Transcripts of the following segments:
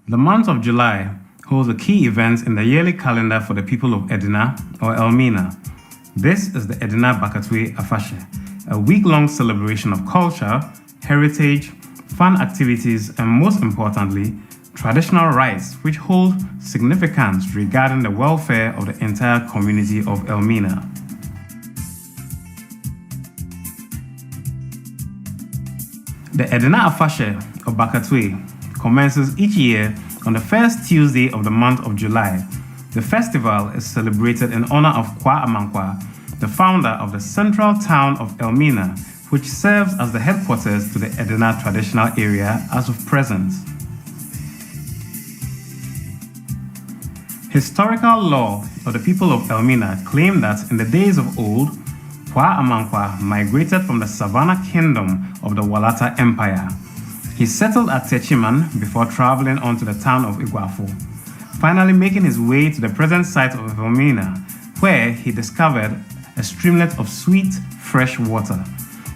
The month of July holds a key event in the yearly calendar for the people of Edina or Elmina. This is the Edina Bakatue Afashe, a week-long celebration of culture, heritage, fun activities, and most importantly, traditional rites which hold significance regarding the welfare of the entire community of Elmina. The Edina Afashe of Bakatue commences each year on the first Tuesday of the month of July. The festival is celebrated in honor of Kwa Amankwa, the founder of the central town of Elmina, which serves as the headquarters to the Edina traditional area as of present. Historical lore of the people of Elmina claim that in the days of old, Kwa Amankwa migrated from the Savannah Kingdom of the Walata Empire. He settled at Techiman before traveling on to the town of Iguafu, finally making his way to the present site of Elmina, where he discovered a streamlet of sweet, fresh water.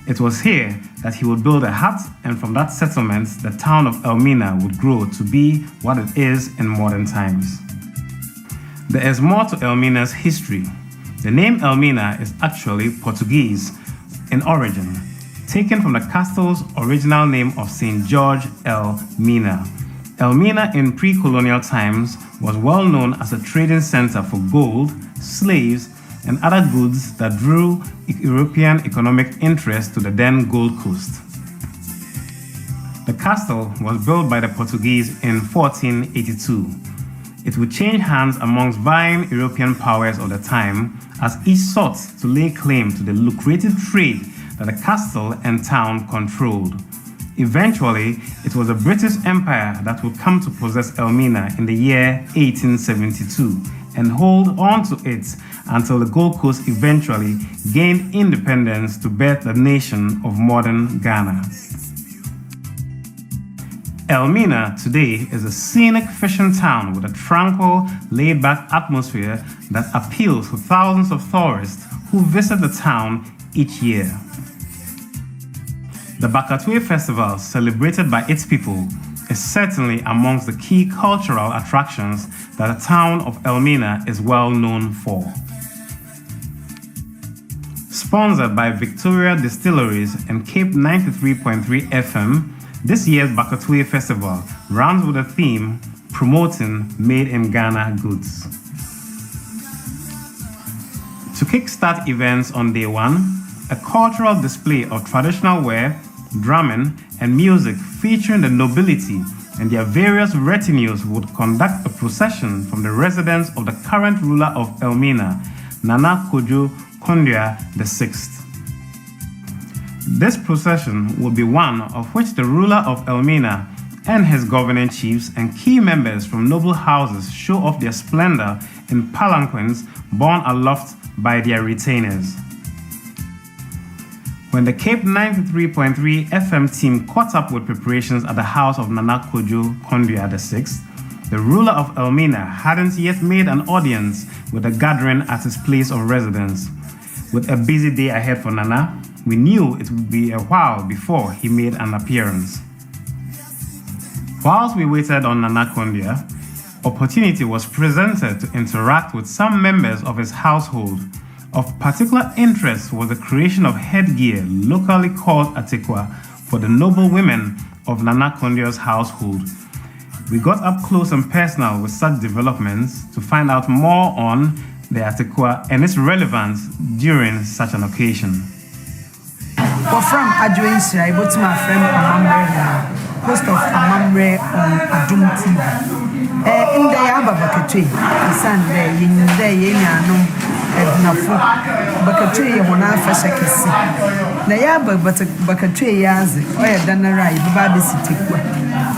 It was here that he would build a hut, and from that settlement, the town of Elmina would grow to be what it is in modern times. There is more to Elmina's history. The name Elmina is actually Portuguese in origin, taken from the castle's original name of St. George Elmina. Elmina in pre-colonial times was well known as a trading center for gold, slaves, and other goods that drew European economic interest to the then Gold Coast. The castle was built by the Portuguese in 1482. It would change hands amongst vying European powers of the time as each sought to lay claim to the lucrative trade that the castle and town controlled. Eventually, it was the British Empire that would come to possess Elmina in the year 1872 and hold on to it until the Gold Coast eventually gained independence to birth the nation of modern Ghana. Elmina today is a scenic fishing town with a tranquil, laid-back atmosphere that appeals to thousands of tourists who visit the town each year. The Bakatue Festival, celebrated by its people, is certainly amongst the key cultural attractions that the town of Elmina is well known for. Sponsored by Victoria Distilleries and Cape 93.3 FM, this year's Bakatue Festival runs with a theme promoting made in Ghana goods. To kickstart events on day one, a cultural display of traditional wear, drumming, and music featuring the nobility and their various retinues would conduct a procession from the residence of the current ruler of Elmina, Nana Kojo Kondua VI. This procession will be one of which the ruler of Elmina and his governing chiefs and key members from noble houses show off their splendor in palanquins borne aloft by their retainers. When the Cape 93.3 FM team caught up with preparations at the house of Nana Kojo Kondua VI, the ruler of Elmina hadn't yet made an audience with the gathering at his place of residence. With a busy day ahead for Nana, we knew it would be a while before he made an appearance. Whilst we waited on Nana Kondua, opportunity was presented to interact with some members of his household. Of particular interest was the creation of headgear locally called atekwa for the noble women of Nana Kondua's household. We got up close and personal with such developments to find out more on the atekwa and its relevance during such an occasion. We're from Adjoins, I bought my friend Amamre, host of Amamre on Adum TV. In the Bakatue, the Sunday, in the Ednafu, Bakatue, Mona Fashakisi. Nayaba, but Bakatue Yazi, or Danarai, the Baby City.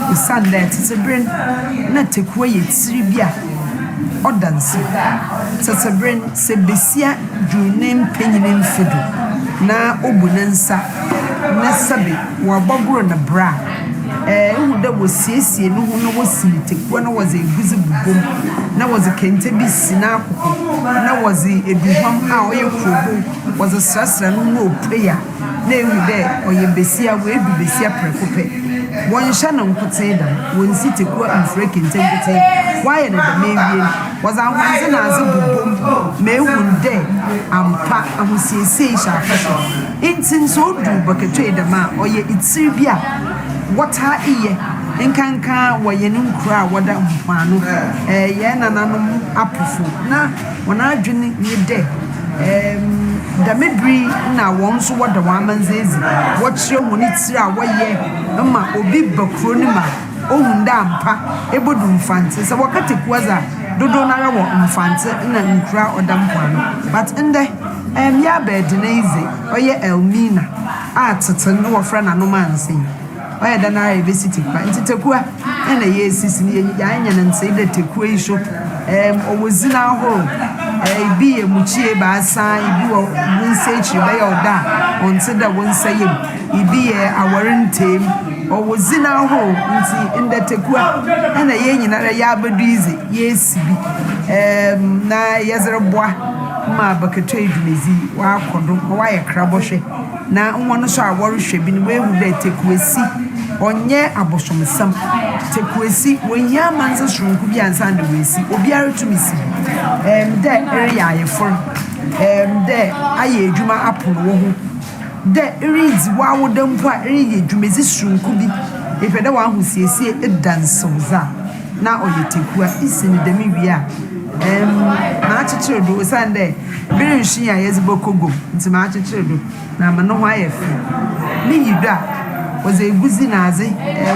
The Sunday, it's a brain, not take away it's Ribia or dancing. Such a brain, Sebesia, drew name penny fiddle. Na obunansa na sabi wa bogro na bra da wosiesie no ho no wositekwa na was eguzi bubom na was kente bi sina akoko na was eduham a oyekrobo was sasra no prayer na ehu dɛ ɔyɛ besia wo edu besia prekope wɔn hyɛ no nkote da wɔn si tekua mfrɛ kente nkote wɔayɛ no da mewie wɔdze ahwanze na adze bobom ma ehu dɛ ampa ahosiesie hyɛ afɛso nti nso odu Bakatue dam a ɔyɛ itsiri bi a wɔtaa iyɛ nkanka wɔyɛ ne nkura a wɔda mpoano yɛ nananom apofo na wɔn adwene ne dɛ damebiri na wɔn nso wɔda wɔn amanzezi wɔkyerɛ wɔn tiri a wɔyɛ ma obi bakuro ne ma ohun da ampa ebodu mfante sɛ wɔkata kuaza dodo nara wɔ mfante na nkura ɔda mpoano but ndɛ ya bed na ize ɔyɛ Elmina a tete no wɔfrɛ nanom anse ɔyɛ da nara ebesi tekua nti tekua na yɛ esisi ne yɛ anya ne nse de tekua yi so ɔwɔ zina ahoro ibi yɛ muchie baasa ibi wɔ wonse ekyir bɛyɛ ɔda ɔnte da wonse yam ibi yɛ awɔre ntem ɔwɔ zina ahoro nti ndɛ tekua na yɛ nyinara yɛ abedu ize yɛ esi bi na yɛzere boa ma Bakatue dumezi wa akodo wa yɛ krabɔhwɛ na nwa no so a wɔrehwɛ bi ne wehu dɛ tekuasi onye abosomsam tekuasi wonya manze sronku bi ansa de wesi obiara tumisi de eri ayefor de aye adwuma apono wo ho de eri di wa wodampo a eri ye dwumezi sronku bi efede wa ahosiesie edansoza na oye tekua isini demi wi a na achichiro do sande biri nhyi a yezibo kogo nti ma achichiro do na ma no ho ayefe ni yida was a guzi nazi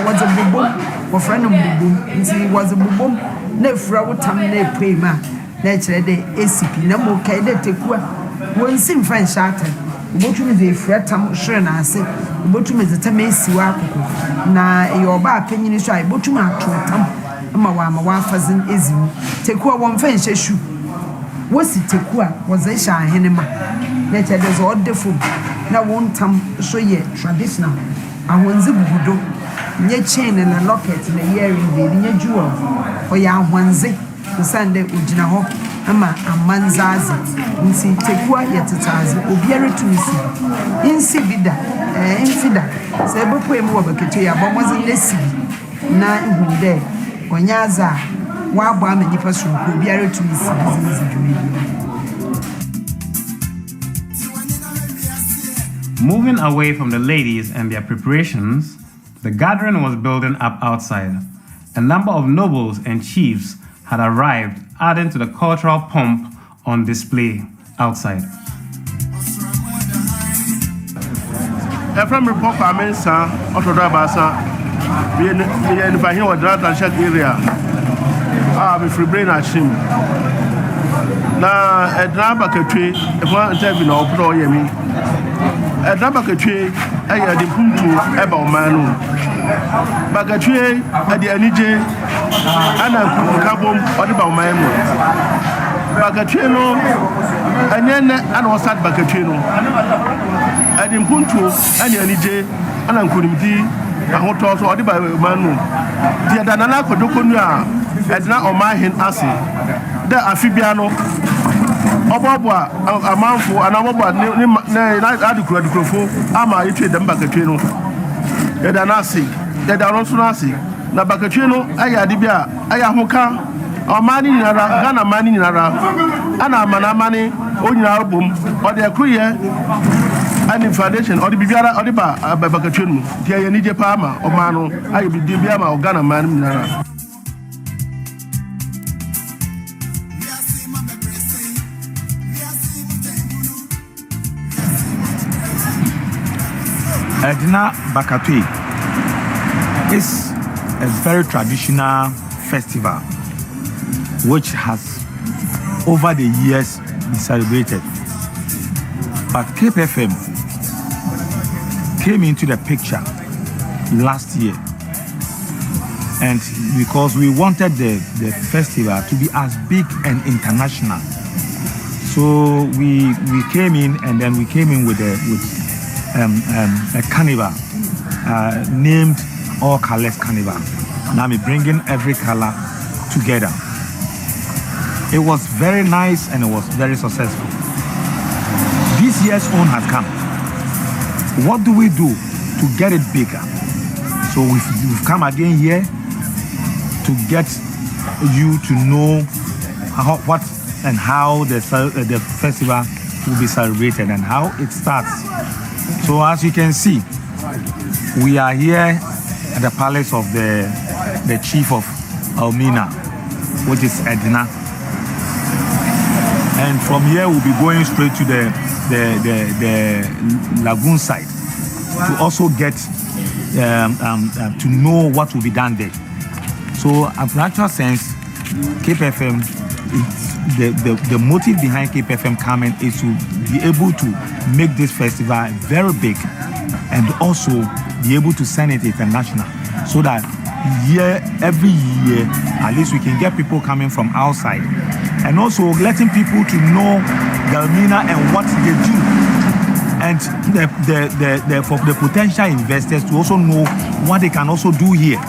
was a bubum or friend of bubum nti was a bubum na fura wotam na pay ma na kire de ACP na mo kai de tekua won sim fan shata obotumi de fura tam hwere na ase obotumi de tam esiwa akoko na e oba apanyini so ai obotumi atotam ma wa fazin ezimu tekua won fan hwehwu wosi tekua was a sha ahene ma na kire de zo odefo na won tam so ye traditional ahwanze bugudo nye chain na locket na earring de nye jewel oya ahwanze kusande ugina ho ama amanzaze nsi tekua yetetaze obiare tumisi insi bida infida se bopo emu wa Bakatue ya bomoze lesi na ihunde onyaza wa abo amanipa so obiare tumisi zizi dwumi. Moving away from the ladies and their preparations, the gathering was building up outside. A number of nobles and chiefs had arrived, adding to the cultural pomp on display outside. From report Mensa, Autodabasa, we are here with that and shed area. I'm free brain at him. Now, at Bakatue, if one interview no pro yemi. At Bakatue, I had the Puntu about Manu. Bakatue at the Anije, and I Kabum or the Baumano. Bakatue no, and then I was at Bakatue no. At the Puntu and the Anije, and I couldn't be a hotel or the Baumano. The Danana Kodokunia, at now on my hand, Assi. The Amphibiano. Obabwa amanfo anamobwa na adukrofo ama yetwe dem Bakatue no yeda na ase yeda no so na ase na Bakatue no aya de bia aya hoka omani nyinara Ghana mani nyinara ana amana mani onyina bom ode akruye ani foundation ode bibiara ode ba Bakatue no dia ye nije pa ama omano aye bi bia ma Ghana mani nyinara. Edina Bakatue is a very traditional festival which has over the years been celebrated. But Cape FM came into the picture last year, and because we wanted the festival to be as big and international, so we came in, and then we came in with a carnival named All Colors Carnival. Now we're bringing every color together. It was very nice and it was very successful. This year's own has come. what do we do to get it bigger? So we've come again here to get you to know what and how the festival will be celebrated and how it starts. So as you can see, we are here at the palace of the chief of Elmina, which is Edna. And from here we'll be going straight to the lagoon side to also get to know what will be done there. So in actual sense, Cape FM, the motive behind Cape FM coming is to be able to make this festival very big and also be able to send it international, so that every year at least we can get people coming from outside, and also letting people to know Elmina and what they do, and for the potential investors to also know what they can also do here,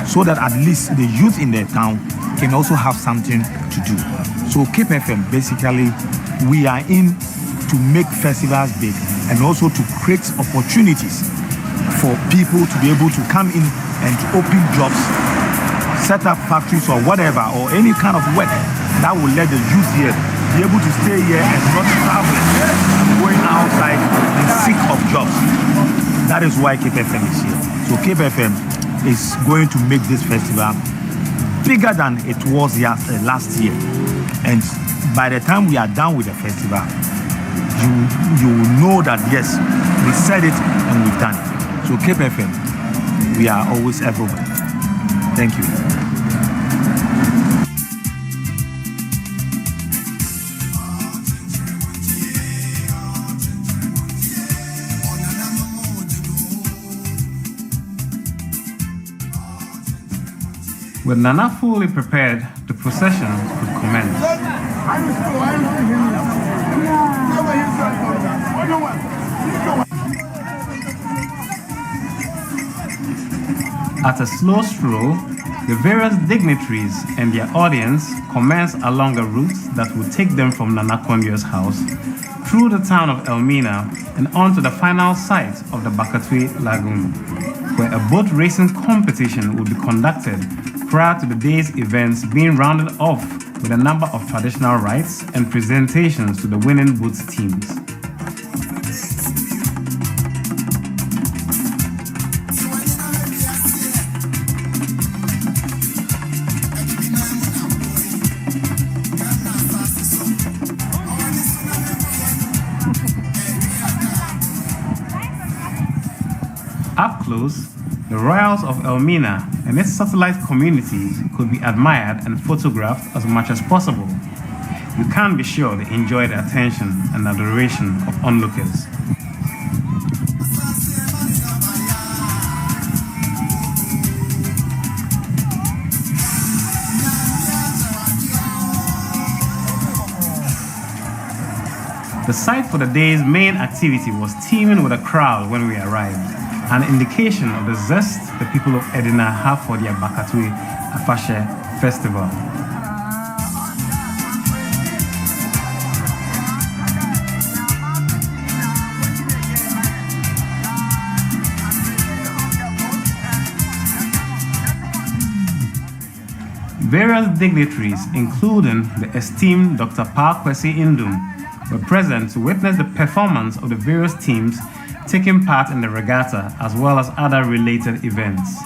so that at least the youth in the town can also have something to do. So Cape FM, basically, we are in to make festivals big and also to create opportunities for people to be able to come in and to open jobs, set up factories or whatever, or any kind of work that will let the youth here be able to stay here and not traveling and going outside in seek of jobs. That is why Cape FM is here. So Cape FM is going to make this festival bigger than it was last year. And by the time we are done with the festival, you will know that yes, we said it and we've done it. So Cape FM, we are always everywhere. Thank you. With Nana fully prepared, the procession could commence. At a slow stroll, the various dignitaries and their audience commence along a route that will take them from Nana Kondio's house, through the town of Elmina, and on to the final site of the Bakatue lagoon, where a boat racing competition will be conducted prior to the day's events being rounded off with a number of traditional rites and presentations to the winning boat teams. Up close, the royals of Elmina and its satellite communities could be admired and photographed as much as possible. You can be sure they enjoy the attention and adoration of onlookers. The site for the day's main activity was teeming with a crowd when we arrived, an indication of the zest the people of Edina have for their Bakatue Afashe festival. Various dignitaries, including the esteemed Dr. Kwesi Indum, were present to witness the performance of the various teams taking part in the regatta, as well as other related events.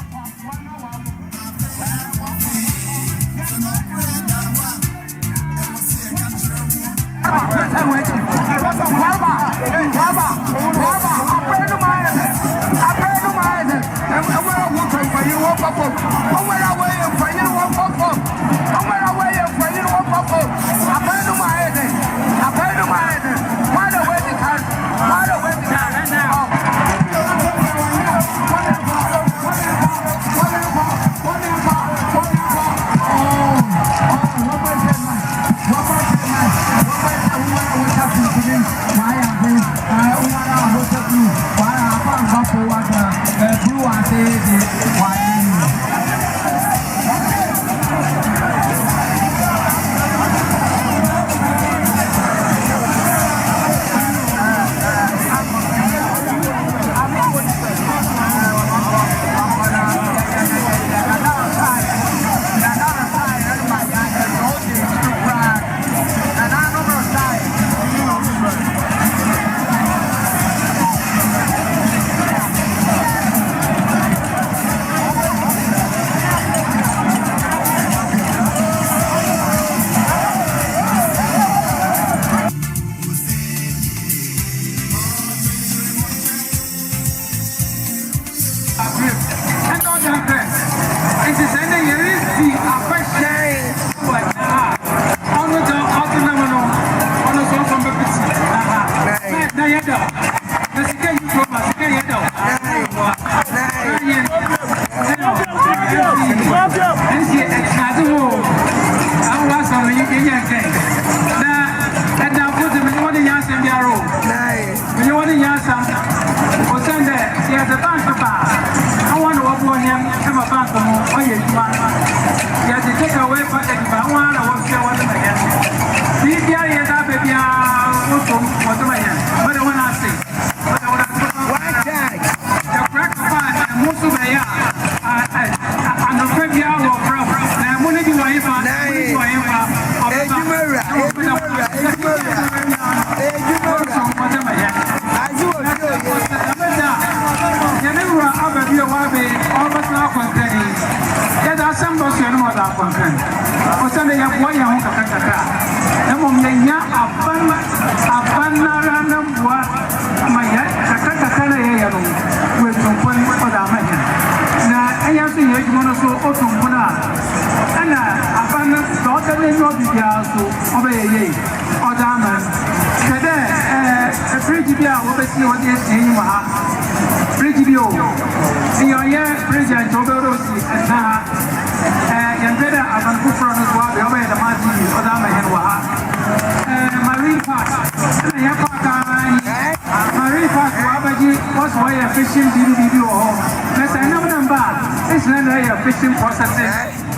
Fishing processing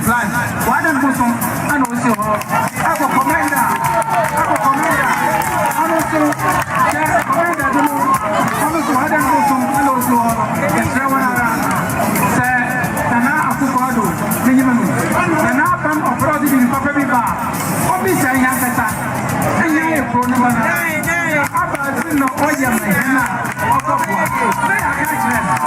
plant. Why don't go some and also have a commander. And also commander do also why don't go some and also the Trawana say Nana Akufado minimum. Nana from abroad in Papa Biba. Obviously I have that. And I have grown up. About no oil Mahana. They are catching.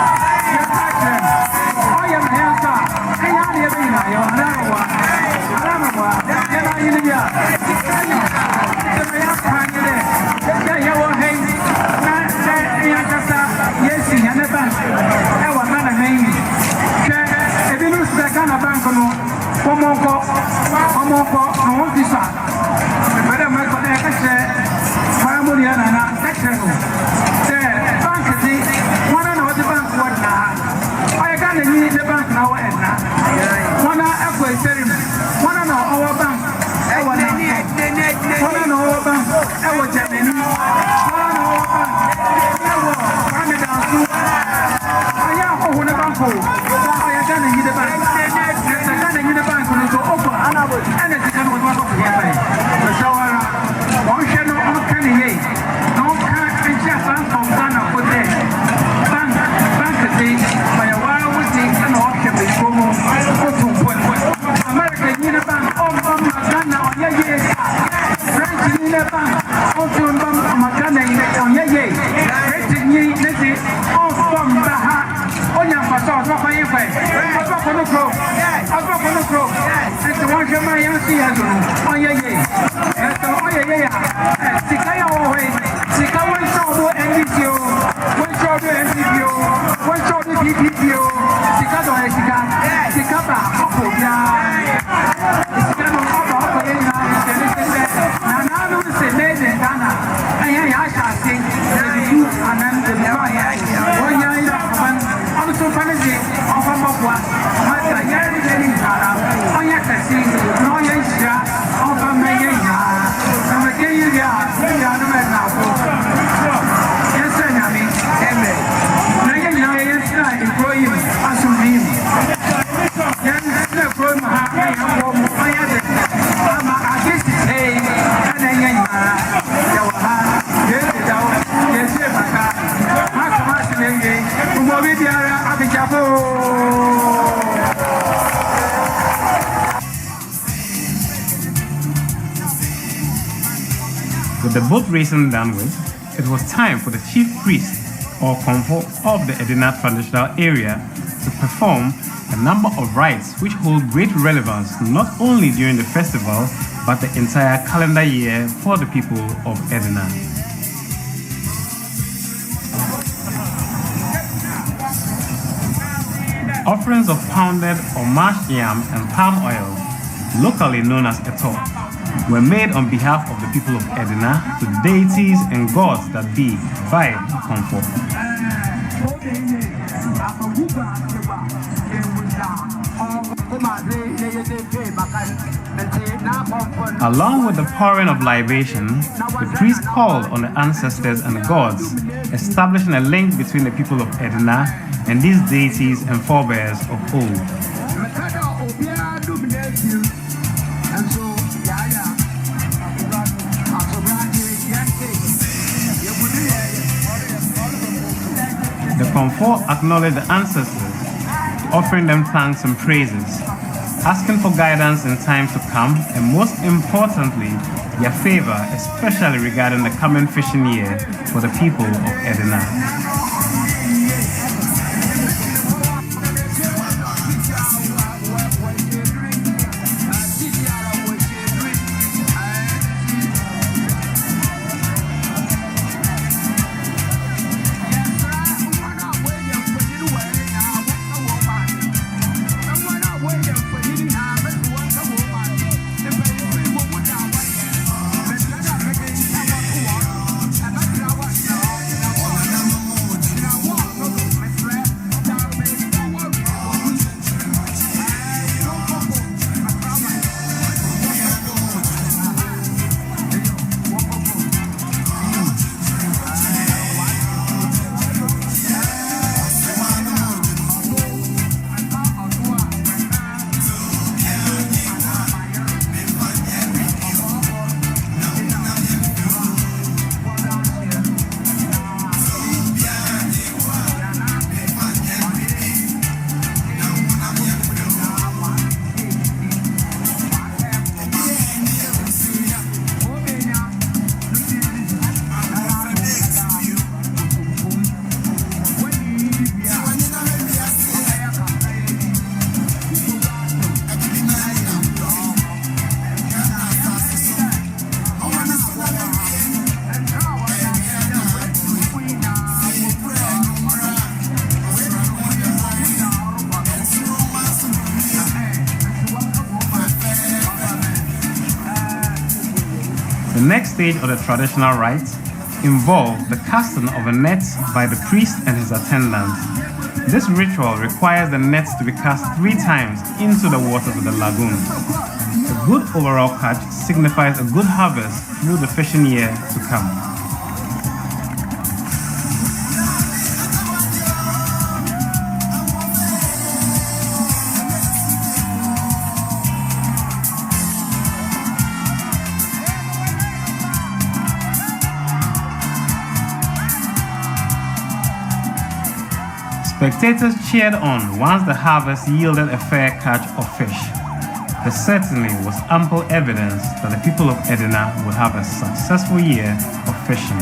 With the boat racing done with, it was time for the chief priest or convo of the Edina traditional area to perform a number of rites which hold great relevance not only during the festival but the entire calendar year for the people of Edina. Offerings of pounded or mashed yam and palm oil, locally known as eto, were made on behalf of the people of Edina to deities and gods that be by comfort. Along with the pouring of libation, the priest called on the ancestors and the gods, establishing a link between the people of Edina and these deities and forebears of old. The Comfort acknowledged the ancestors, offering them thanks and praises, asking for guidance in times to come, and most importantly, their favor, especially regarding the coming fishing year for the people of Edina. The next stage of the traditional rites involves the casting of a net by the priest and his attendants. This ritual requires the nets to be cast 3 times into the waters of the lagoon. A good overall catch signifies a good harvest through the fishing year to come. Spectators cheered on once the harvest yielded a fair catch of fish. There certainly was ample evidence that the people of Edina would have a successful year of fishing.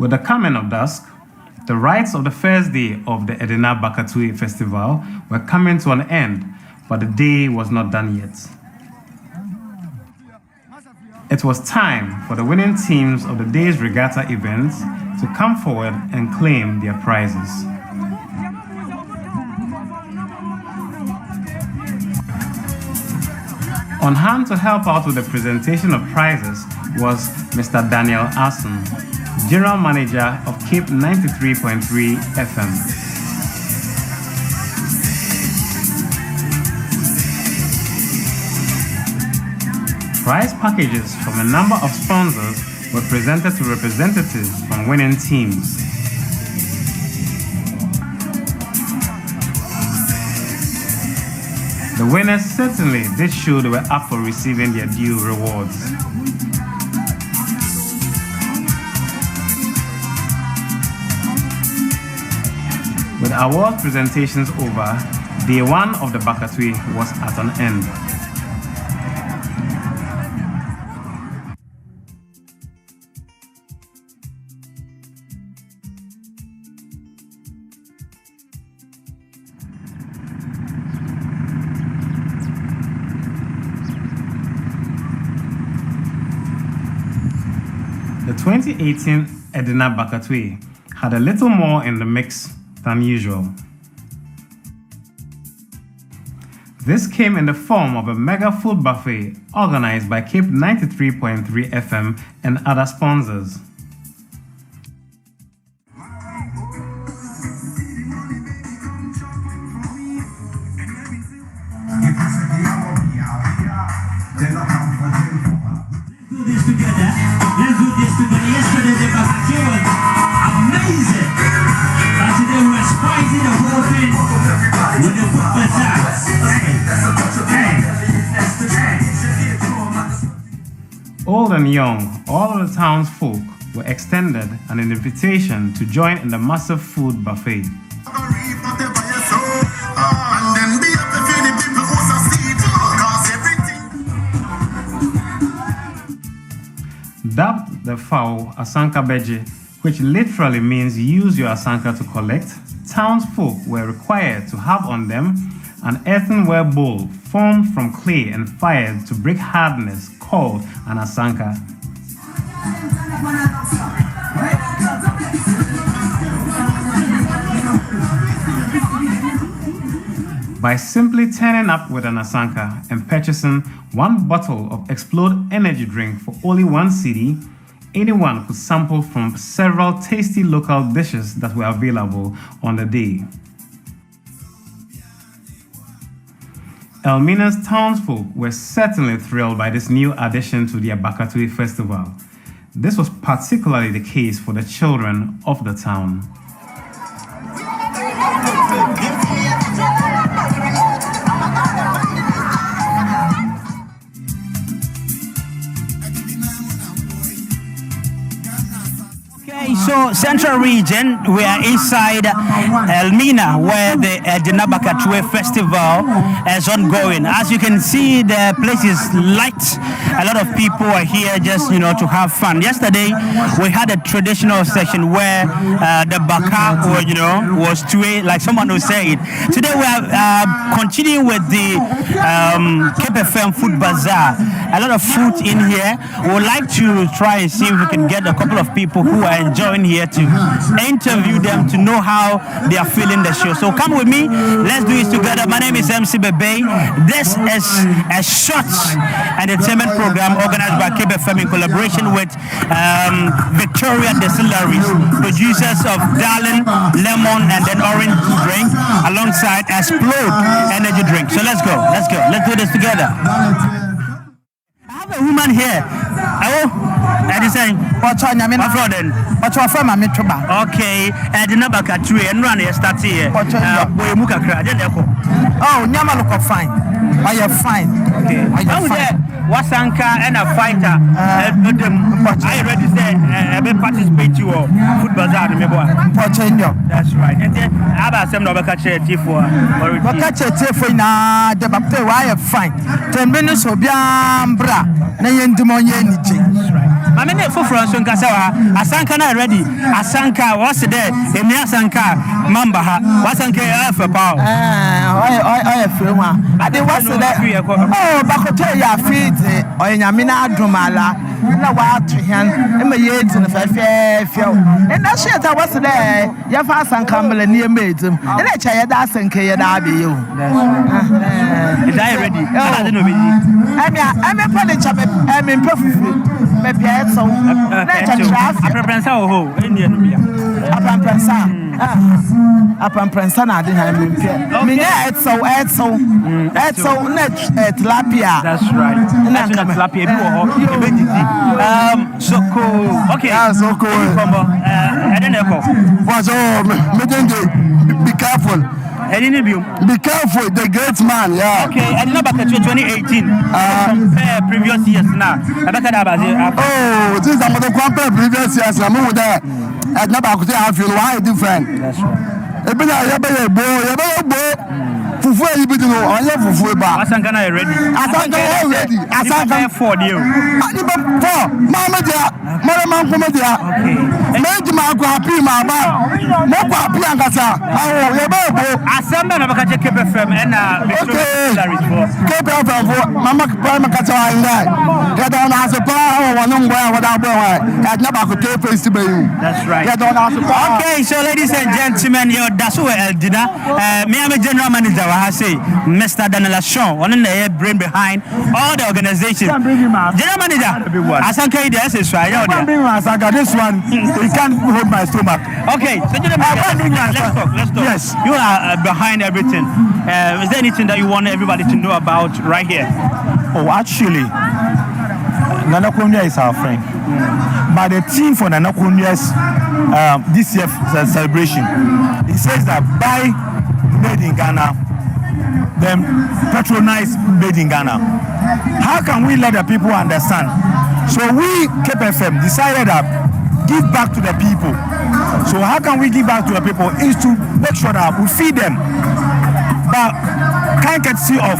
With the coming of dusk, the rites of the first day of the Edina Bakatue festival were coming to an end, but the day was not done yet. It was time for the winning teams of the day's regatta events to come forward and claim their prizes. On hand to help out with the presentation of prizes was Mr. Daniel Asen, General Manager of Cape 93.3 FM. Prize packages from a number of sponsors were presented to representatives from winning teams. The winners certainly did show they were up for receiving their due rewards. With award presentations over, day one of the Bakatue was at an end. The 2018 Edina Bakatue had a little more in the mix than usual. This came in the form of a mega food buffet organized by Cape 93.3 FM and other sponsors. Yesterday the Bakatue was amazing. But today we're spicing the whole thing with the food bazaar. Old and young, all of the townsfolk were extended an invitation to join in the massive food buffet. Dubbed the fowl Asanka Beje, which literally means use your asanka to collect, townsfolk were required to have on them an earthenware bowl formed from clay and fired to break hardness called an asanka. By simply turning up with an asanka and purchasing one bottle of Explode energy drink for only 1 cedi, anyone could sample from several tasty local dishes that were available on the day. Elmina's townsfolk were certainly thrilled by this new addition to their Bakatue festival. This was particularly the case for the children of the town. So Central Region, we are inside Elmina, where the Edina Bakatue Festival is ongoing. As you can see, the place is light. A lot of people are here just, to have fun. Yesterday, we had a traditional session where the baka, was tue, like someone who said. Today, we are continuing with the Cape FM Food Bazaar. A lot of food in here. We would like to try and see if we can get a couple of people who are enjoying here to interview them to know how they are feeling the show. So come with me, let's do it together. My name is MC Bebe. This is a short entertainment program organized by Cape FM in collaboration with Victoria Distilleries, producers of Darling, Lemon and then Orange drink, alongside Explode energy drink. So let's go, let's do this together. I have a woman here. And he's saying, what's on your friend? What's your friend? Okay, and the number Bakatue and run here, start here. Oh, Nyama look fine. Are you fine? Okay. Are you fine? What's Anka and a fighter? I already said, I've been participating to food bazaar. That's right. And then I have some Bakatue for Bakatue for now. The Bakatue, I am fine. 10 minutes of Biambra. That's right. Mama ne foforo nso nkasa wa asanka na ready asanka what's there emi asanka mamba ha wasanka afa pa oye free one ade what's there oh Bakatue ya feed oyanyame na adomala na wa atwen ema ye tin fefefe and that shit what's there ya fa asanka mbele ni emedim and e cha ye da asanka ye da be you is I ready I don't know me I'm a furniture I'm in perfect me pia so aprensa ho Indian bia aprensa na de ha me pia me net so net tilapia that's right tilapia bi ho so cool okay so cool I don't know was be careful. Be careful, the great man, yeah. Okay, and now Bakatue 2018. Compare previous years now. Oh, this is another compare previous years. I'm over there. At Bakatue, I feel why different. That's right. Fufu you be no onye fufu ba asanka na ready asanka for you for mama dia mama kuma dia meji ma ko happy ma ba mo ko happy angasa awo ye ba bo asamba na baka check FM na for mama pa maka cha inga ya da na so pa wa no ngwa wa da bo wa ya na ba ko te festival you that's right ya da na so okay so ladies and gentlemen yo daso Eldina me am a general manager I say Mr. Daniel Sean, one of the brain behind all the organizations. General manager, Asanka, this is right. This one, it can't hold my stomach. Okay, so let's talk. Yes, you are behind everything. Is there anything that you want everybody to know about right here? Oh, actually, Nana Konya is our friend. But the theme for Nana Konya's this year's celebration, it says that buy made in Ghana, then patronize made in Ghana. How can we let the people understand? So we, KPFM, decided that give back to the people. So how can we give back to the people is to make sure that we feed them. But can't get see of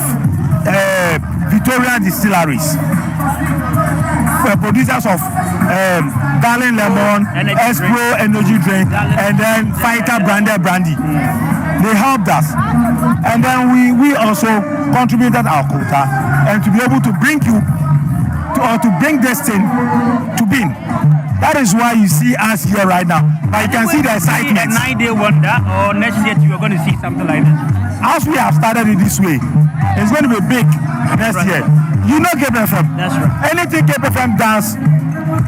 Victorian distilleries, producers of Darling Lemon, Espro energy drink, and then Fighter branded brandy. They helped us, and then we also contributed our quota, and to be able to bring you to bring this thing to being. That is why you see us here right now. But you can see the excitement. A 9-day wonder, or next year you are going to see something like this. As we have started it this way, it's going to be big next year. You know KPFM. That's right. Anything KPFM does,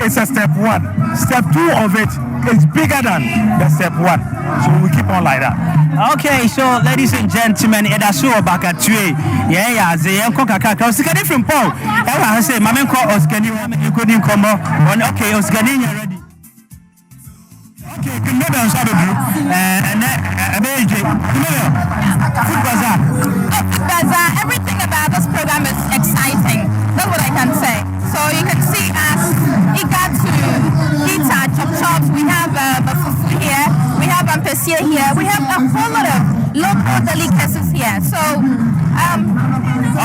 it's a step one. Step two of it is bigger than the step one. So we keep on like that. Okay, so ladies and gentlemen, Edasu Bakatue, yeah, the Yanko Kaka, Oskani from Paul. I say, Mamenko Oskani, you couldn't come on. Okay, Oskani, you're ready. Okay, good morning, I'm sorry, Food Bazaar, everything about this program is exciting. That's what I can say. So you can see us eager to eat our chop-chops. We have fufu here. We have ampesier here. We have a whole lot of local delicacies here. So,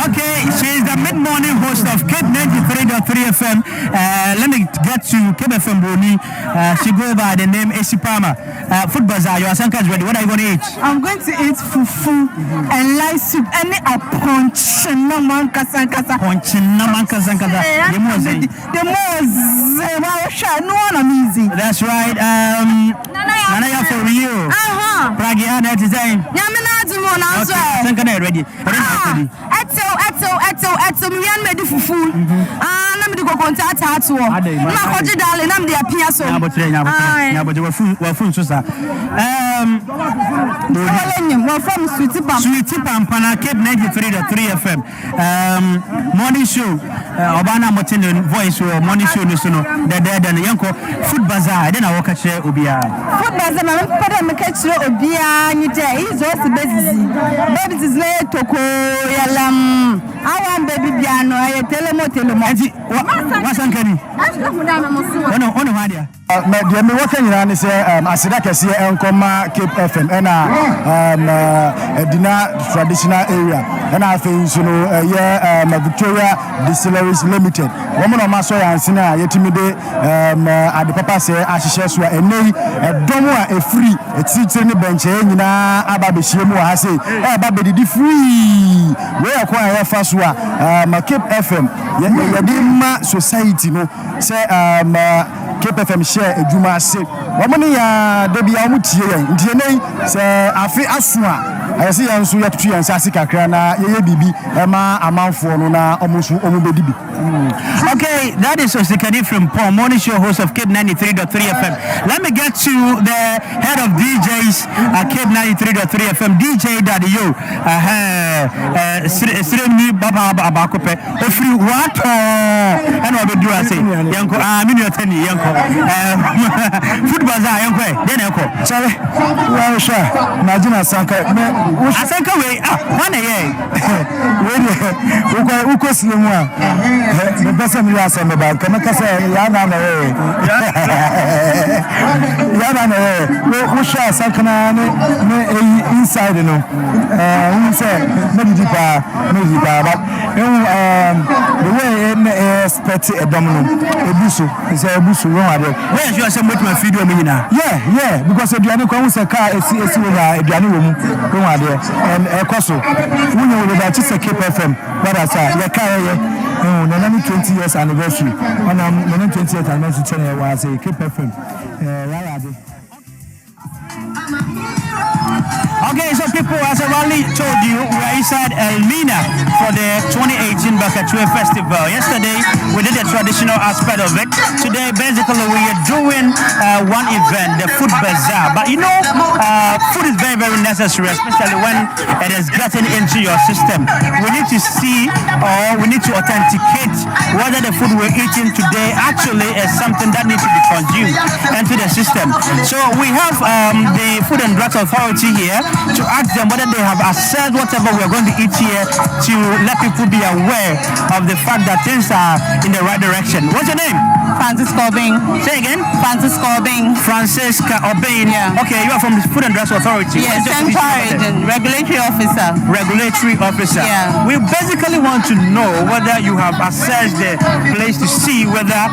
okay, she is the mid-morning host of Cape 93.3 FM. Let me get to Cape FM Bruni. She go by the name Esipama. Food Bazaar, your Asanka is ready. What are you going to eat? I'm going to eat fufu and light soup. Any a punch, no man kasankasa. Punch, no man kasankasa. The most, no one amazing. That's right. Nana for real. Pragia, that is saying. Yamina Dumona, Asanka ready. Eto, Mian made fufu. I'm the go contact at all. I'm the darling, I'm the appear so. We're from Susa. We're from Sweetie Pampana, Cape 93.3 FM. Morning show. Obana Motin voice or morning show, the dead and the Yanko. Food Bazaar, then I walk at Ubia. Food Bazaar, I'm catch Ubia, you day. He's also busy. Baby is late to call. I want baby piano. I tell him what tell him. What's Uncle? I'm not Ono Hadia. Deɛ me wɔka nyinaa ne sɛ aseda kɛseɛ nkɔma Cape FM ɛna Edina traditional area ɛna afei nso no ɛyɛ Victoria Distilleries Limited wɔn na ɔma sɔ yɛ ansene a yɛtumi de ade papa sɛ ahyehyɛ so a ɛnɛ yi ɛdɔm a ɛfiri ɛtirikyiri ne bɛnkyɛn nyinaa aba bɛhyia mu wɔ ha sɛ ɛba bɛdidi free wei ɛkɔ a yɛfa so a Cape FM yɛde ma society no sɛ Cape FM share edwuma ase wɔn ne ya da bia wɔn tie yɛn ntie nei sɛ afi aso a ayɛsɛ yɛn nso yɛtutu yɛn sase kakra na yɛyɛ bibi ɛma amanfoɔ no na ɔmo nso ɔmo bɛdi bi. Okay, that is Osikani from Paul, morning show host of Cape 93.3 FM. Let me get to the head of DJs at Cape 93.3 FM, DJ Daddy Yo. Siremi Baba Abakope. Ofri what? And what do I say? Yanko, Minutani, Yanko. Food bazaar, Yanko. Then Yanko. Sorry, well, sure. Imagine Asanka. Asanka, wait, one a year. Who goes to the one? The person you ask me about, can I say, Yana, we shall Sakana inside, you know. Who said, maybe deeper, but the way in expect a domino, a busu, is a busu. Where's your some with my video, Mina? Yeah, because if you are going to car, a Diana room, go out there, and a cosso. We know that just a Cape FM, but I say, your car. No, 20 years anniversary. When I'm 20 years anniversary, I was a Cape FM. Okay, so people, as I've already told you, we are inside Elmina for the 2018 Bakatue Festival. Yesterday, we did the traditional aspect of it. Today, basically, we are doing one event, the food bazaar. But you know, food is very, very necessary, especially when it is getting into your system. We need to see or we need to authenticate whether the food we're eating today actually is something that needs to be consumed into the system. So we have the Food and Drugs Authority here to ask them whether they have assessed whatever we're going to eat here to let people be aware of the fact that things are in the right direction. What's your name? Francisca Obeng. Say again? Francisca Obeng. Francisca Obeng. Yeah. Okay, you are from the Food and Drugs Authority. Yes, Central Region, Regulatory Officer. Regulatory Officer. Yeah. We basically want to know whether you have assessed the place to see whether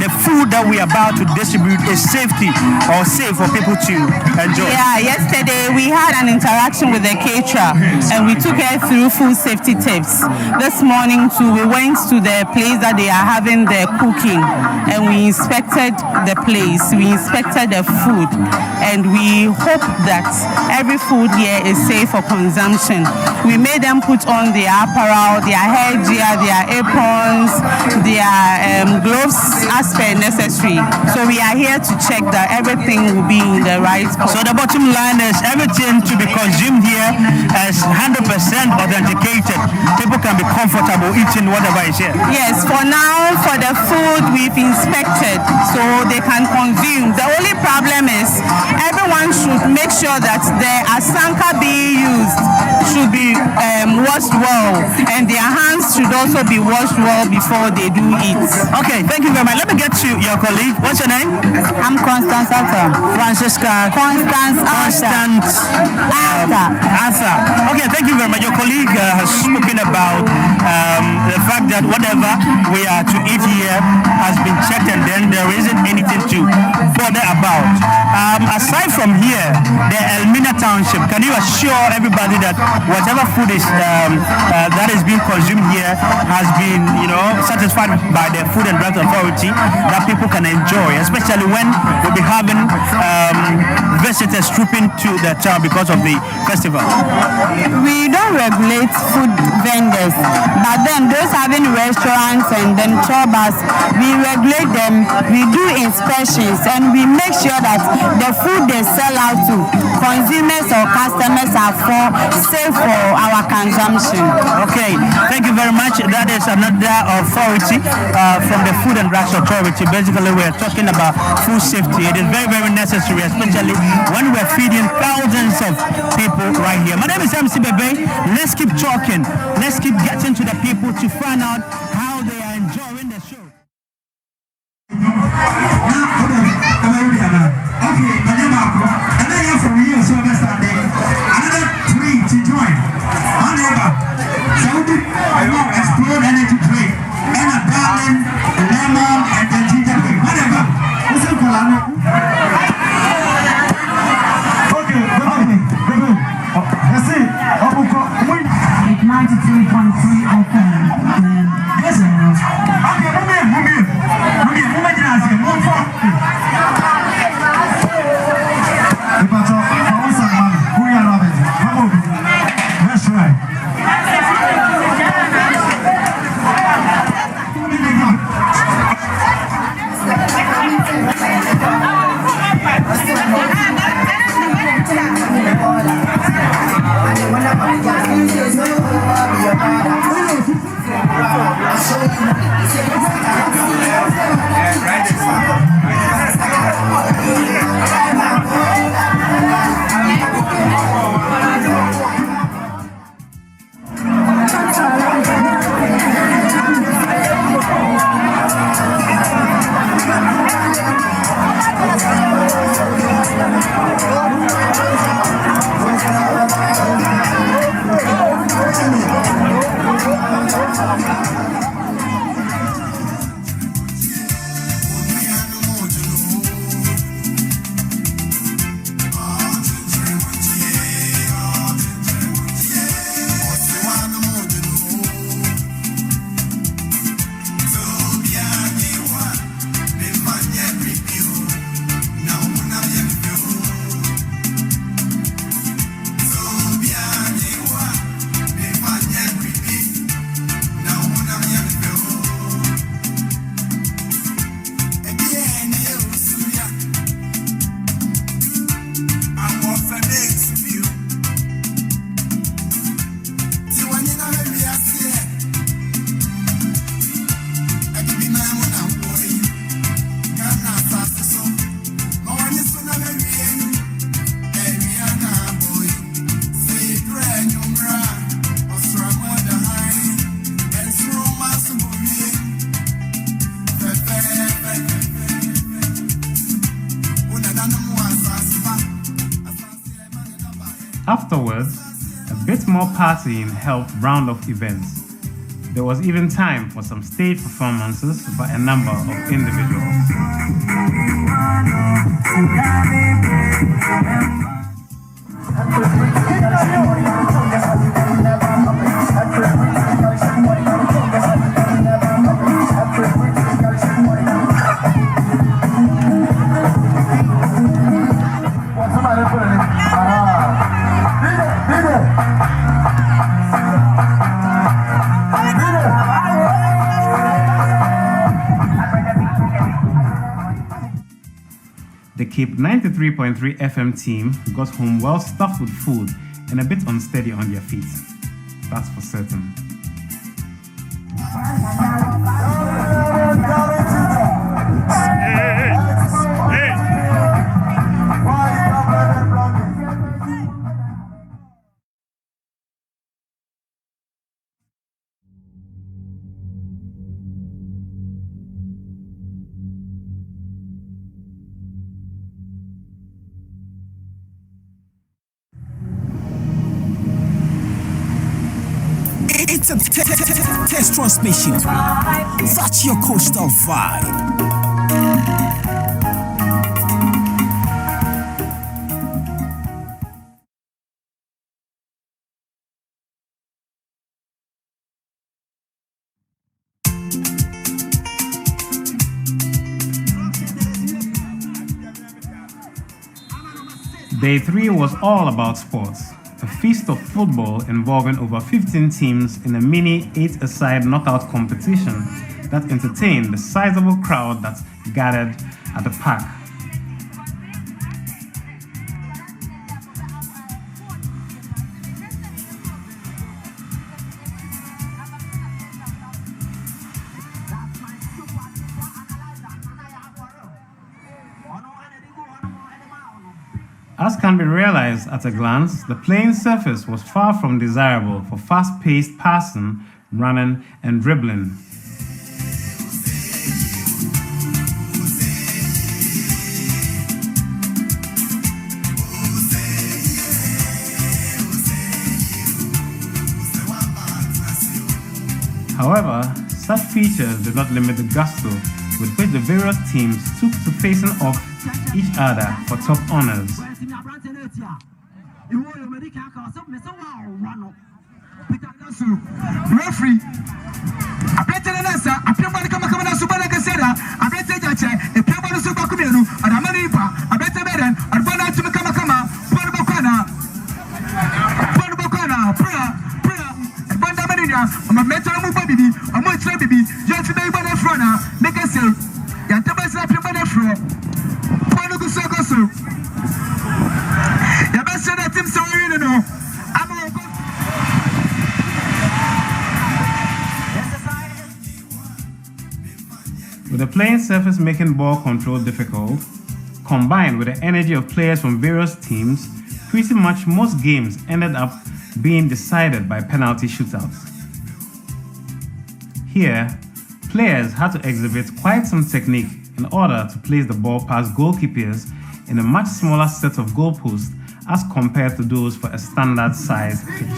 the food that we are about to distribute is safe for people to enjoy. Yeah, yesterday we had an interaction with the caterer and we took her through food safety tips. This morning too, we went to the place that they are having the cooking and we inspected the place, we inspected the food, and we hope that every food here is safe for consumption. We made them put on their apparel, their headgear, their aprons, their gloves as per necessary. So we are here to check that everything will be in the right spot. So the bottom line is everything to be consumed here is 100% authenticated. People can be comfortable eating whatever is here. Yes, for now, for the food we've inspected, so they can consume. The only problem is everyone should make sure that the asanka being used should be washed well, and their hands should also be washed well before they do eat. Okay, thank you very much. Let me get to your colleague. What's your name? I'm Constance Arthur. Francisca. Constance Arthur. Okay, thank you very much. Your colleague has spoken about the fact that whatever we are to eat here has been checked and then there isn't anything to bother about. Aside from here, the Elmina Township, can you assure everybody that whatever food is that is being consumed here has been, satisfied by the Food and Drugs Authority that people can enjoy, especially when we'll be having visitors trooping to the town because of the festival? We don't regulate food vendors, but then those having restaurants and then chobas, we regulate them, we do inspections, and we make sure that the food they sell out to consumers or customers are safe for our consumption. Okay, thank you very much. That is another authority from the Food and Drugs Authority. Basically, we are talking about food safety. It is very, very necessary, especially when we're feeding thousands of people right here. My name is MC Bebe. Let's keep talking. Let's keep getting to the people to find out how they are enjoying the show. Afterwards, a bit more partying helped round off events. There was even time for some stage performances by a number of individuals. The Cape 93.3 FM team got home well stuffed with food and a bit unsteady on their feet. That's for certain. It's a test transmission. That's your coastal vibe. Day 3 was all about sports. A feast of football involving over 15 teams in a mini 8-a-side knockout competition that entertained the sizable crowd that gathered at the park. As can be realized at a glance, the playing surface was far from desirable for fast-paced passing, running, and dribbling. However, such features did not limit the gusto with which the various teams took to facing off each other for top honors. Referee, I bet you the answer. I play come on super like I said. I bet you that a play ball super kumenu. And I'm a bet you better. And one out to come Bokana, prayer. And one Damarina. I'm a metal move baby. I'm a try baby. Just to be one of runner. Make us say, Yantabas up your money from one of the circles. The best of the team, so you know. With the playing surface making ball control difficult, combined with the energy of players from various teams, pretty much most games ended up being decided by penalty shootouts. Here, players had to exhibit quite some technique in order to place the ball past goalkeepers in a much smaller set of goalposts as compared to those for a standard size pitch.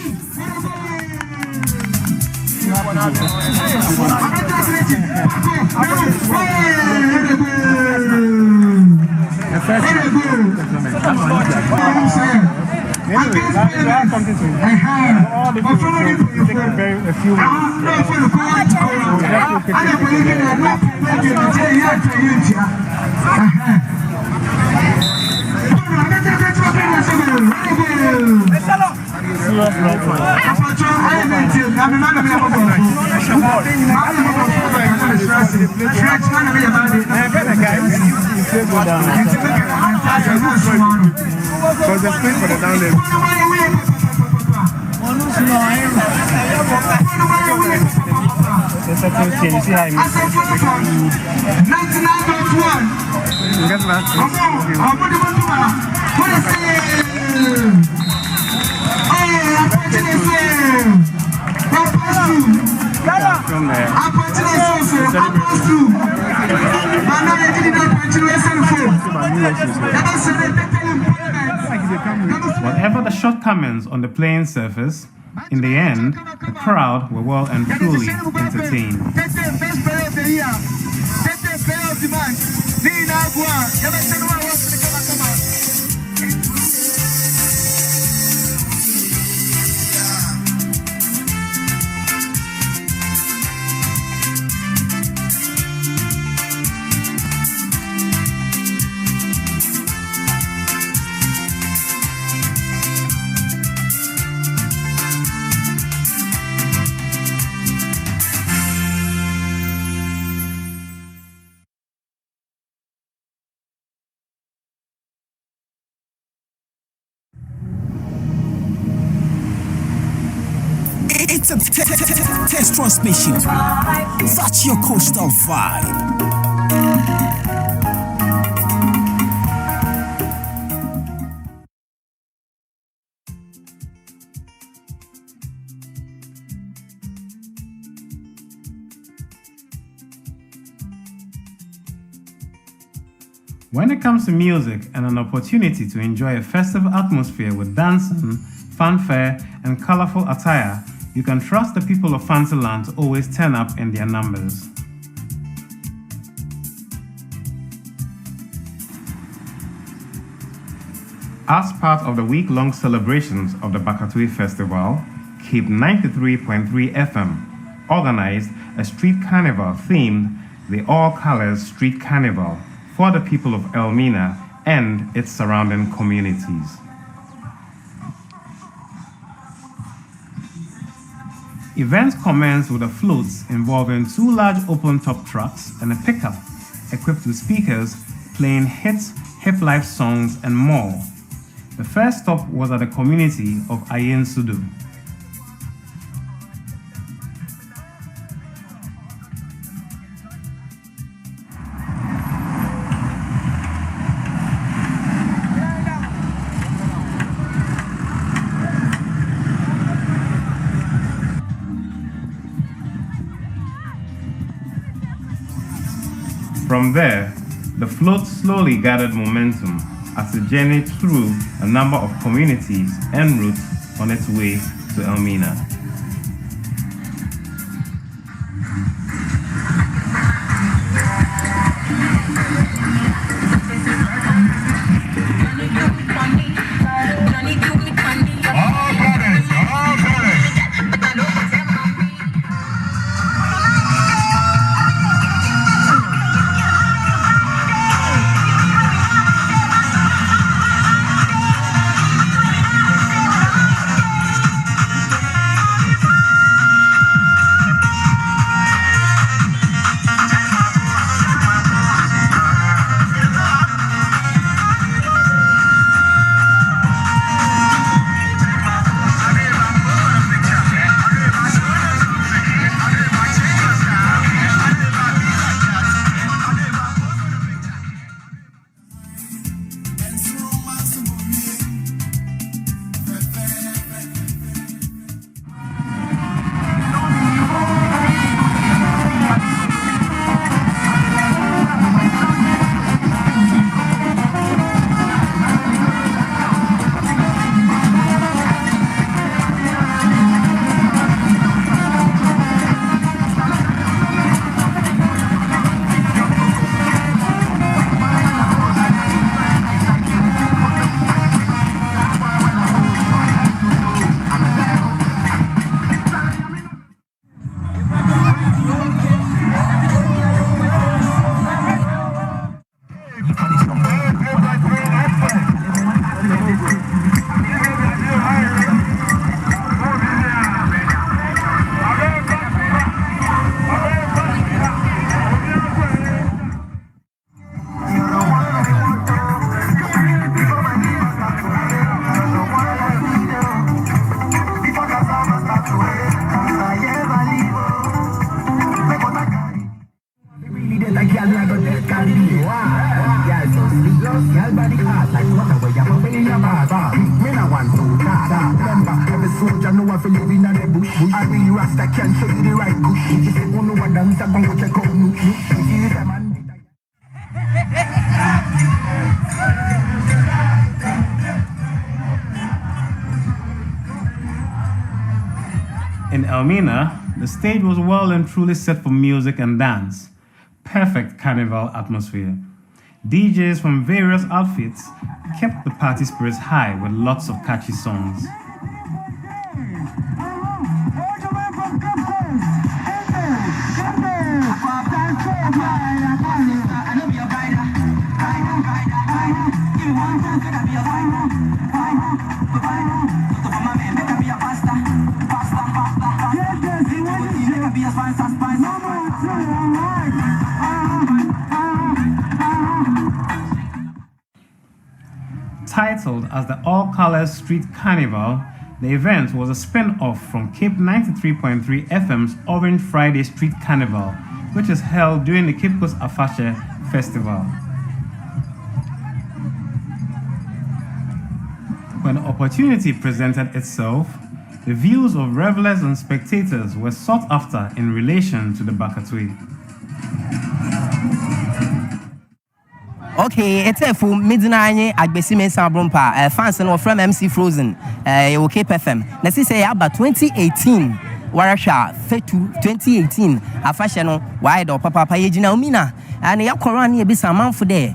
shortcomings on the playing surface, in the end, the crowd were well and truly entertained. It's a test transmission. That's your coastal vibe. When it comes to music and an opportunity to enjoy a festive atmosphere with dancing, fanfare, and colorful attire, you can trust the people of Fantasyland to always turn up in their numbers. As part of the week-long celebrations of the Bakatue Festival, Cape 93.3 FM organized a street carnival themed the All Colors Street Carnival for the people of Elmina and its surrounding communities. Events commenced with the floats involving 2 large open-top trucks and a pickup equipped with speakers playing hits, hip-life songs, and more. The first stop was at the community of Sudu. From there, the float slowly gathered momentum as it journeyed through a number of communities en route on its way to Elmina. In Elmina, the stage was well and truly set for music and dance. Perfect carnival atmosphere. DJs from various outfits kept the party spirits high with lots of catchy songs. Titled as the All Colors Street Carnival, the event was a spin-off from Cape 93.3 FM's Orange Friday Street Carnival, which is held during the Cape Coast Afashe Festival. When opportunity presented itself, the views of revelers and spectators were sought after in relation to the Bakatue. Okay, it's a full midnight at Bessimen Sabrumpa, fans and from MC Frozen, Cape FM. Let's say about 2018, Warasha, fête 2018, a fashion wide or Papa Elmina, and Yakorani a bit some month for there.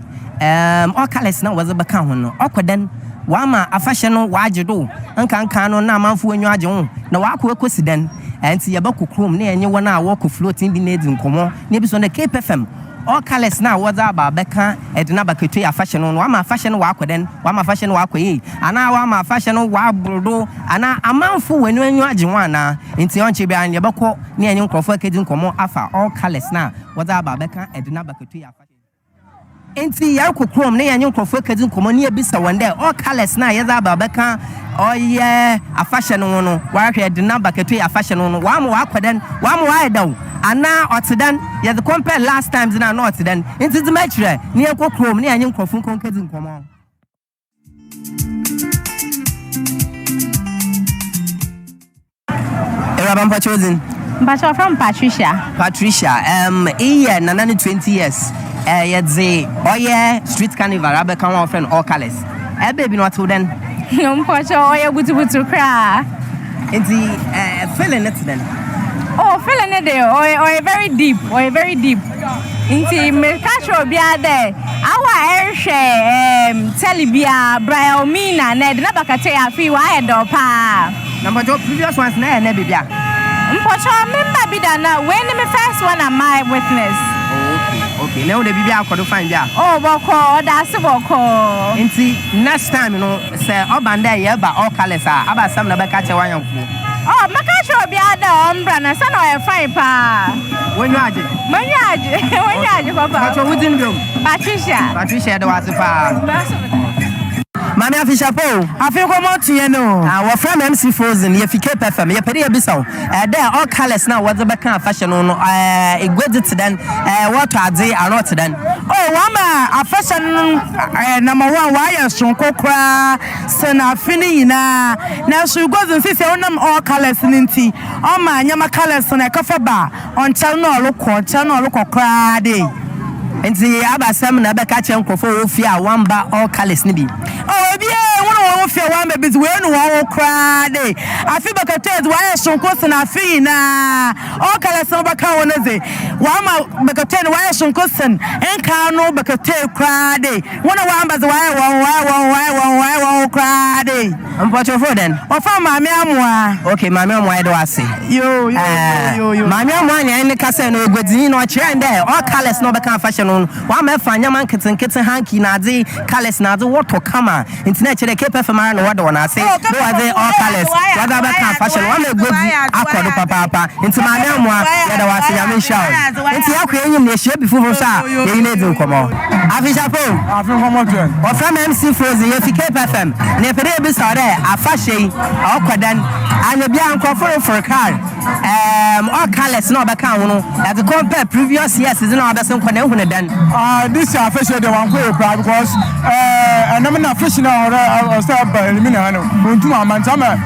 All colors now was a bacan, awkward then. Wama a fashion wide you do, and can on Namanfu when you are John. No, I could then, and see a book of room near you when I walk of floating the nades in Como, neighbors on the Cape FM. All colors now was about Becca at Bakatue a fashion on one fashion walk then, one fashion walk away, and now I'm fashion wild Bordeaux, and a month for when you are Joanna, into Onchibia and Yabako near you Crawford in Como after all colors now was about Becca at Bakatue a fashion. Inti yako krom ne yanyo krofo kadin komoni ebisa wande all colors na yeza babeka oye a fashion no wa hwe de na Bakatue a fashion no wa mo akwaden wa mo wa edaw ana otedan ye the compare last times na not then inti the match ne yako krom ne yanyo krofo kadin komo Erabampa chosen But you're from Patricia. Here nanani 20 years. Yedze oye street carnival abe kan one friend all colors. Baby not to then. Mpocho oye butu cry. Inti feeling it then. Oh, feeling it there. Oye very deep. Inti me catch bia there. Our air telebia Elmina na de na Bakatue afi wa edo pa. Number 2 previous ones na bibia. Mpocho member bi da na when me first one am my witness. Okay, now the baby I find ya. Oh, boko, that's boko. Inti next time, you know, say Obanda yeba all colors are about some Bakatue one. Oh, Makacho be other umbrella, son of a fire pa. When you are Papa. What within room? Patricia, the was a pa. Mami afishapo afiko motu yeno wa from MC Frozen ye fike FM ye pede bisaw there all colors now what the back fashion no egwedi to then what are they are not then oh wama a fashion number 1 why sonko kra sana fini na so go zi say onam all colors ninti o ma nyama colors na kafa ba on channel lo kra dey enti abasam na beka che nkofo ofia wamba all colors ni bi oh bia won ofia wamba bi we no won kra dey afi Bakatue why sonko na afi na all colors no baka won ze wama Bakatue why sonko sen enka no Bakatue kra dey won wamba ze why kra dey ampocho for then ofa mami amwa okay mami amwa do ase yo mami amwa nya ni kase no egwedini no kire ndẹ all colors no beka fashion no wa ma fa nyama nketen hanky na ade colors na ade water kama internet chere Cape FM na wada wona say no ade all colors wada beka fashion wa ma egwedi akodo papa inti mami amwa ya da wase ya me show inti yakwa enyim na ehie before sa ye ni edin komo afishapo o from MC Frozen ye fi Cape FM na pede bi sa de afashe akwadan anya bia nkofo for car all colors no beka wono that the compare previous years is no abeson kwa na ehunu dan this year fish the one go because and I'm not fishing or start Elmina no untum amantama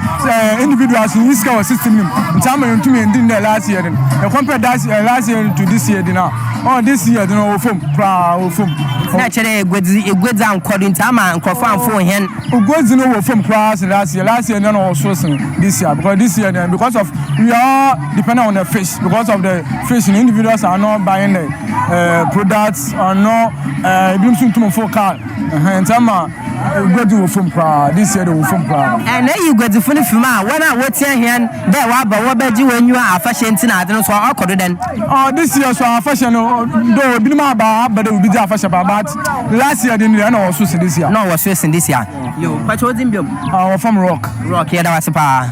individuals in this system ntama untum endin the last year then the compare that last year to this year now this year no form na chere egwedzi ankodo ntama nkofo amfo hen egwedzi no from class last year. Last year, none of us this year. Because this year, because of we are dependent on the fish. Because of the fish, individuals are not buying the products, are not doing something for car. And some go to from class this year. They will from class. And then you go to funny film. When I watch here, there what about you when you are fashion? I don't know so how could then. Oh, this year so fashion. Though be my bar, but it will be there fashion. But last year didn't know also this year. No, was in this year. You, but what's in Bill? From Rock. Yeah, that was a pa.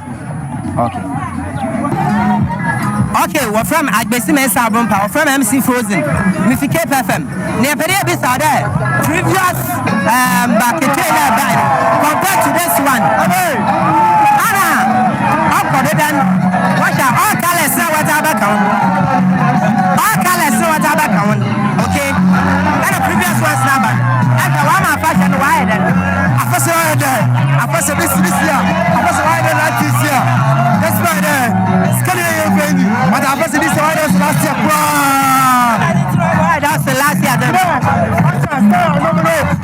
Okay. Okay, we're from Agbesime Sabumpa, from MC Frozen, Mr. Cape FM. Near Pedia Bissade, previous Bakatue compared to this one. Anna, up for the then. Watch out, all colors know what's about count. All colors know what's about count. Okay, and the previous one's number. After one of fashion, why then? I first saw there. I first saw this year. I first saw that this year. That's why there. But I first this one was last year. That's the last year.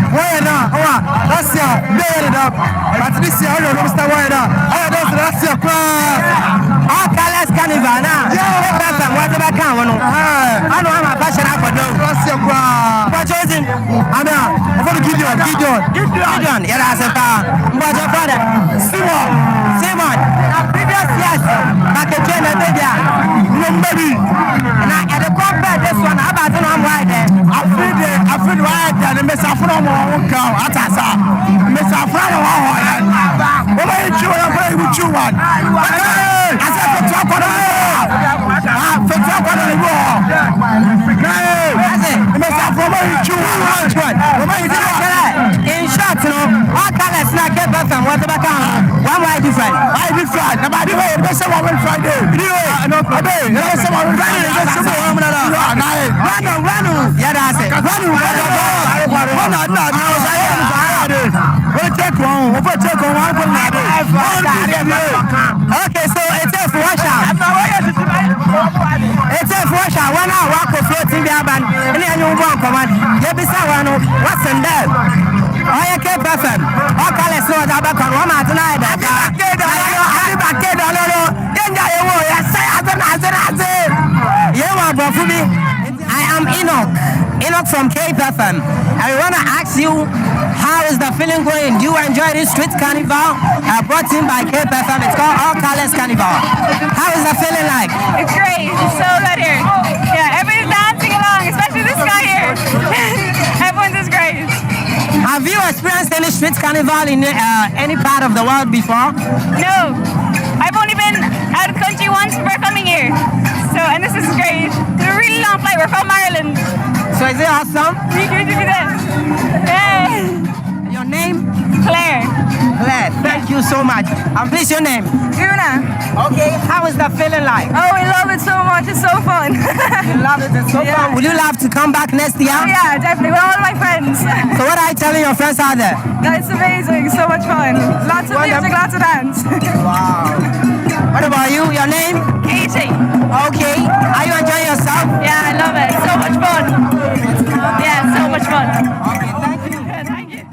Why now? Last year, they ended up. But this year, I don't know Mr. Why now. That's last year. All colors carnival now. Whatever can one. I know I'm a passion for those. Last year, but chosen. I'm going to give you a Gideon. Yeah, that's a car. But your father, Simon. Previous years, Bakatue and Benya. Baby. Now, at the compare this one, how about I'm right there? I feel right there. The Mr. From cow, Atasa. Mr. From what are you doing? I'm playing with you one. I said, for talk on the wall. For talk on the wall. Mr. From what are you doing? In short, you know, all colors not get better. What about one way different? Why different? Nobody way. There's someone on Friday. No problem. There's someone on Friday. There's someone on Run. Yeah, that's it. Run. We'll take one. Okay, so it's a Russia. It's a Russia. 1 hour walk of floating the band. And then you won't come on. You be someone what's in there. Oh, you can't perfect. All colors know that back on 1 hour tonight. I am Enoch from Cape FM. I want to ask you, how is the feeling going? Do you enjoy this street carnival brought in by Cape FM? It's called All Colors Carnival. How is the feeling like? It's great. It's so good here. Yeah, everybody's dancing along, especially this guy here. Everyone's just great. Have you experienced any street carnival in any part of the world before? No. I've only been out of the country once before coming here. So, and this is great. It's a really long flight. We're from Ireland. So is it awesome? Yeah. Your name? Claire. Thank you so much. And please your name? Una. Okay, how is that feeling like? Oh, we love it so much. It's so fun. You love it, it's so fun. Would you love to come back next year? Oh, yeah, definitely. With all my friends. So what are you telling your friends out there? It's amazing. So much fun. Lots of music, lots of dance. Wow. What about you? Your name? Katie. Okay. Are you enjoying yourself? Yeah, I love it. So much fun. Yeah, so much fun. Okay, thank you. Thank you.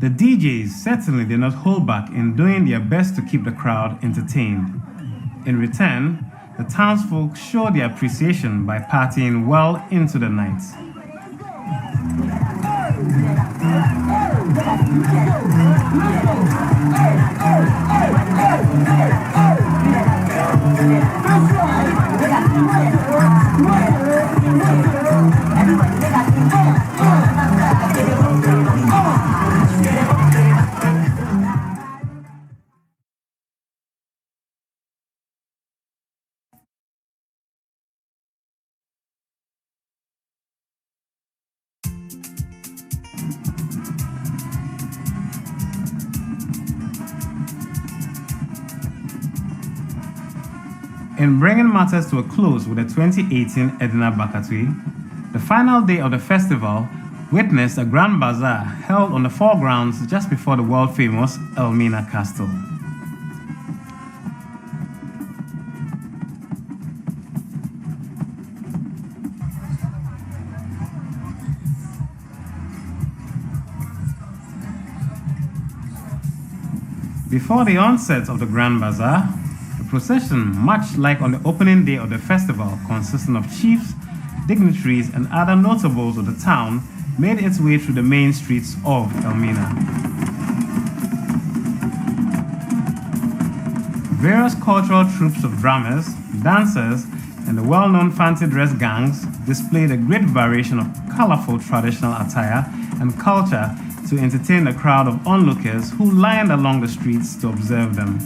The DJs certainly did not hold back in doing their best to keep the crowd entertained. In return, the townsfolk showed their appreciation by partying well into the night. In bringing matters to a close with the 2018 Edina Bakatue, the final day of the festival witnessed a grand bazaar held on the foregrounds just before the world-famous Elmina castle. Before the onset of the Grand Bazaar, the procession, much like on the opening day of the festival, consisting of chiefs, dignitaries, and other notables of the town, made its way through the main streets of Elmina. Various cultural troupes of drummers, dancers, and the well-known fancy dress gangs displayed a great variation of colorful traditional attire and culture to entertain a crowd of onlookers who lined along the streets to observe them.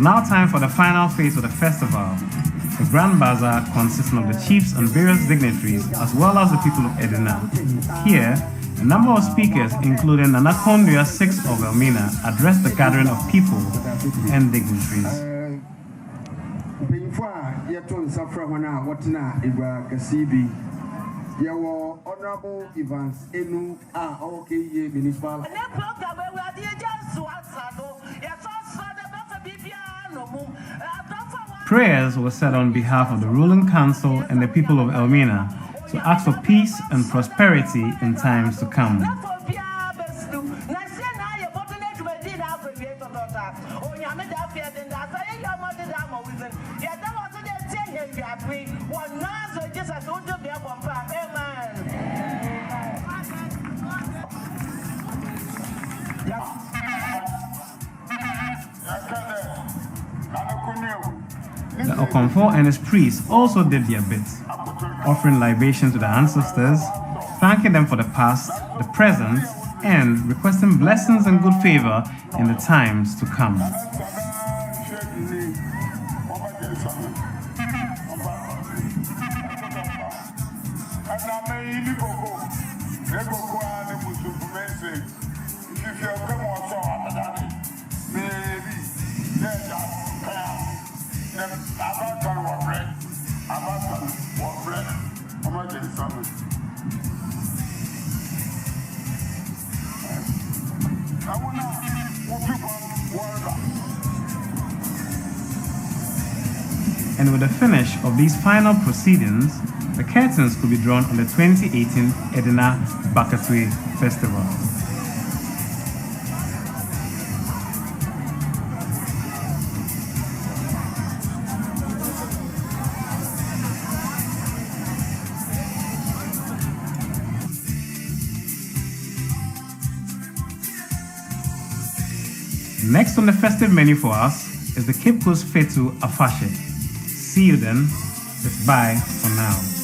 Now time for the final phase of the festival, the Grand Bazaar, consisting of the chiefs and various dignitaries, as well as the people of Edina. Here, a number of speakers, including Nanakondia 6 of Elmina, addressed the gathering of people and dignitaries. Honorable Evans Enu municipal. Prayers were said on behalf of the ruling council and the people of Elmina to ask for peace and prosperity in times to come. The Okonfo and his priests also did their bit, offering libation to the ancestors, thanking them for the past, the present, and requesting blessings and good favor in the times to come. And with the finish of these final proceedings, the curtains could be drawn on the 2018 Edina Bakatue Festival. Next on the festive menu for us is the Cape Coast Fête Afashe. See you then. It's bye for now.